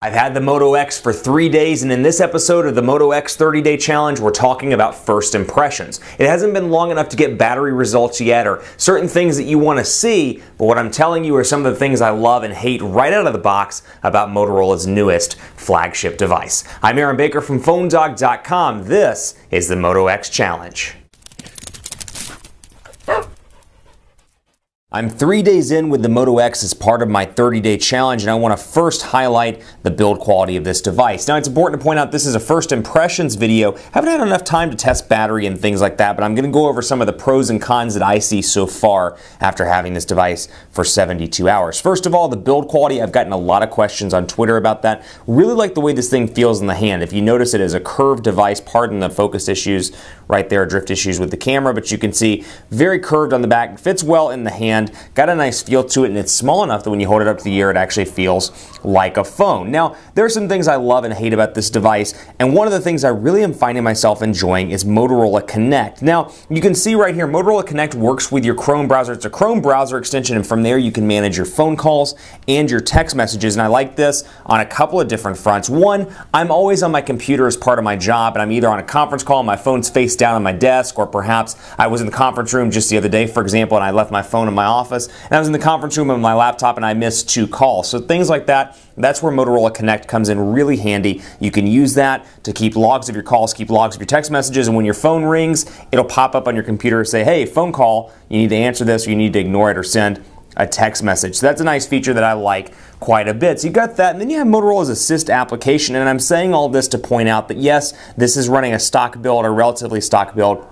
I've had the Moto X for 3 days, and in this episode of the Moto X 30-Day Challenge, we're talking about first impressions. It hasn't been long enough to get battery results yet or certain things that you want to see, but what I'm telling you are some of the things I love and hate right out of the box about Motorola's newest flagship device. I'm Aaron Baker from PhoneDog.com. This is the Moto X Challenge. I'm 3 days in with the Moto X as part of my 30-day challenge, and I want to first highlight the build quality of this device. Now, it's important to point out this is a first impressions video. Haven't had enough time to test battery and things like that, but I'm going to go over some of the pros and cons that I see so far after having this device for 72 hours. First of all, the build quality. I've gotten a lot of questions on Twitter about that. Really like the way this thing feels in the hand. If you notice, it is a curved device. Pardon the focus issues right there, drift issues with the camera, but you can see very curved on the back. It fits well in the hand. Got a nice feel to it, and it's small enough that when you hold it up to the ear, it actually feels like a phone. Now, there are some things I love and hate about this device, and one of the things I really am finding myself enjoying is Motorola Connect. Now, you can see right here, Motorola Connect works with your Chrome browser. It's a Chrome browser extension, and from there you can manage your phone calls and your text messages, and I like this on a couple of different fronts. One, I'm always on my computer as part of my job, and I'm either on a conference call, my phone's face down on my desk, or perhaps I was in the conference room just the other day, for example, and I left my phone in my office, and I was in the conference room on my laptop and I missed 2 calls. So things like that, that's where Motorola Connect comes in really handy. You can use that to keep logs of your calls, keep logs of your text messages, and when your phone rings, it'll pop up on your computer and say, hey, phone call, you need to answer this, or you need to ignore it or send a text message. So that's a nice feature that I like quite a bit. So you got that, and then you have Motorola's Assist application, and I'm saying all this to point out that yes, this is running a stock build, a relatively stock build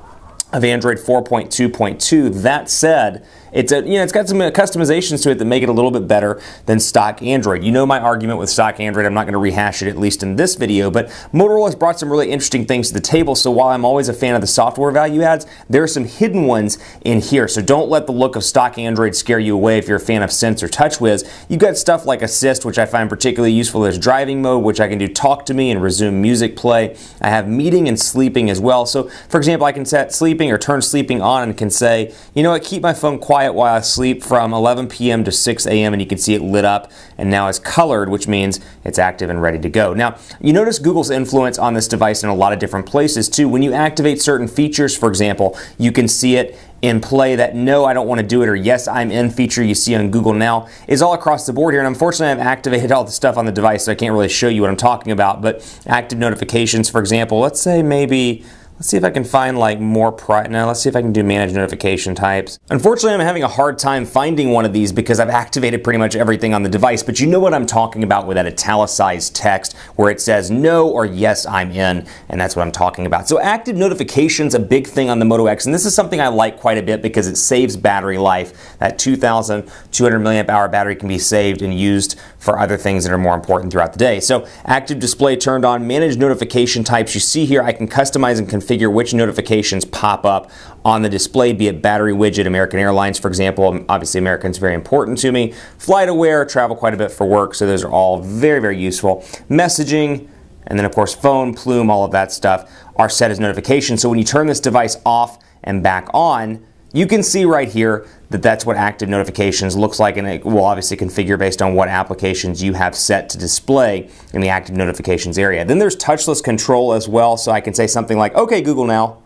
of Android 4.2.2. That said, it's got some customizations to it that make it a little bit better than stock Android. You know my argument with stock Android. I'm not going to rehash it, at least in this video, but Motorola has brought some really interesting things to the table. So while I'm always a fan of the software value adds, there are some hidden ones in here. So don't let the look of stock Android scare you away if you're a fan of Sense or TouchWiz. You've got stuff like Assist, which I find particularly useful. There's driving mode, which I can do talk to me and resume music play. I have meeting and sleeping as well. So for example, I can set sleeping or turn sleeping on and can say, you know what, keep my phone quiet while I sleep from 11 p.m. to 6 a.m. and you can see it lit up and now it's colored, which means it's active and ready to go. Now, you notice Google's influence on this device in a lot of different places too. When you activate certain features, for example, you can see it in play. That no, I don't want to do it, or yes, I'm in feature you see on Google Now is all across the board here, and unfortunately I've activated all the stuff on the device, so I can't really show you what I'm talking about, but active notifications, for example, let's say maybe let's see if I can find like more now let's see if I can do manage notification types. Unfortunately, I'm having a hard time finding one of these because I've activated pretty much everything on the device, but you know what I'm talking about with that italicized text where it says no or yes, I'm in, and that's what I'm talking about. So active notifications, a big thing on the Moto X, and this is something I like quite a bit because it saves battery life. That 2,200 milliamp hour battery can be saved and used for other things that are more important throughout the day. So active display turned on, manage notification types. You see here I can customize and configure which notifications pop up on the display, be it battery widget, American Airlines, for example. Obviously, American's very important to me. Flight aware, travel quite a bit for work, so those are all very, very useful. Messaging, and then of course phone, plume, all of that stuff are set as notifications. So when you turn this device off and back on, you can see right here that that's what active notifications looks like, and it will obviously configure based on what applications you have set to display in the active notifications area. Then there's touchless control as well, so I can say something like, okay, Google Now,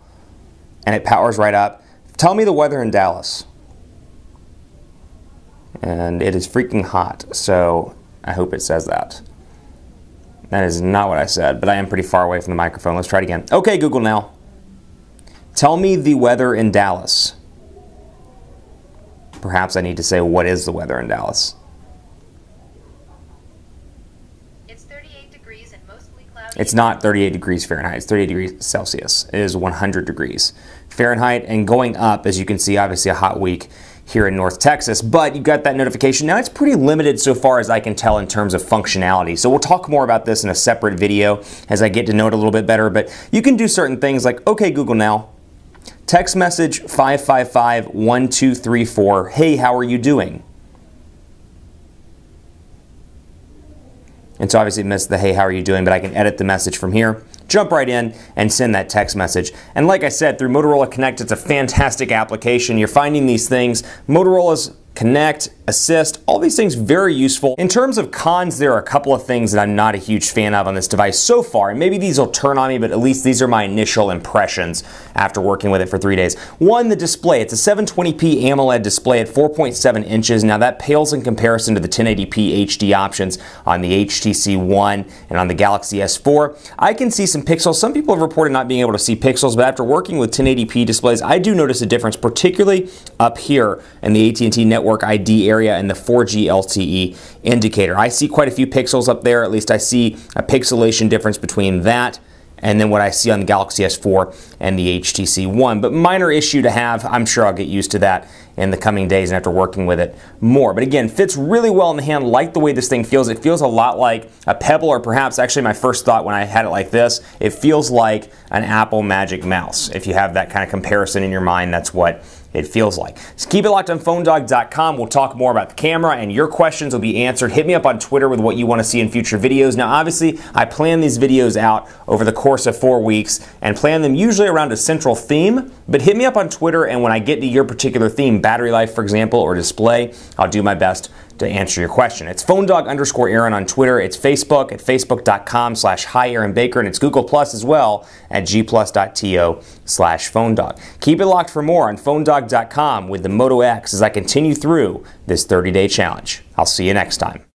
and it powers right up. Tell me the weather in Dallas. And it is freaking hot, so I hope it says that. That is not what I said, but I am pretty far away from the microphone. Let's try it again. Okay, Google Now, tell me the weather in Dallas. Perhaps I need to say, what is the weather in Dallas? It's 38 degrees and mostly cloudy. It's not 38 degrees Fahrenheit. It's 38 degrees Celsius. It is 100 degrees Fahrenheit, and going up, as you can see, obviously a hot week here in North Texas, but you got that notification. Now, it's pretty limited so far as I can tell in terms of functionality. So we'll talk more about this in a separate video as I get to know it a little bit better, but you can do certain things like, okay, Google Now, text message 555-1234, hey, how are you doing? And so obviously it missed the hey, how are you doing, but I can edit the message from here, jump right in and send that text message. And like I said, through Motorola Connect, it's a fantastic application. You're finding these things. Motorola's connect, assist, all these things very useful. In terms of cons, there are a couple of things that I'm not a huge fan of on this device so far, and maybe these will turn on me, but at least these are my initial impressions after working with it for 3 days. One, the display. It's a 720p AMOLED display at 4.7 inches. Now that pales in comparison to the 1080p HD options on the HTC One and on the Galaxy S4. I can see some pixels. Some people have reported not being able to see pixels, but after working with 1080p displays, I do notice a difference, particularly up here in the AT&T Network ID area and the 4G LTE indicator. I see quite a few pixels up there. At least I see a pixelation difference between that and then what I see on the Galaxy S4 and the HTC One. But minor issue to have. I'm sure I'll get used to that in the coming days and after working with it more. But again, fits really well in the hand. Like the way this thing feels. It feels a lot like a Pebble, or perhaps actually my first thought when I had it like this, it feels like an Apple Magic Mouse. If you have that kind of comparison in your mind, that's what it feels like. So keep it locked on PhoneDog.com. We'll talk more about the camera and your questions will be answered. Hit me up on Twitter with what you want to see in future videos. Now, obviously, I plan these videos out over the course of 4 weeks and plan them usually around a central theme, but hit me up on Twitter, and when I get to your particular theme, battery life, for example, or display, I'll do my best to answer your question. It's PhoneDog_Aaron on Twitter. It's Facebook at Facebook.com/HiAaronBaker, and it's Google Plus as well at gplus.to/PhoneDog. Keep it locked for more on PhoneDog.com with the Moto X as I continue through this 30-day challenge. I'll see you next time.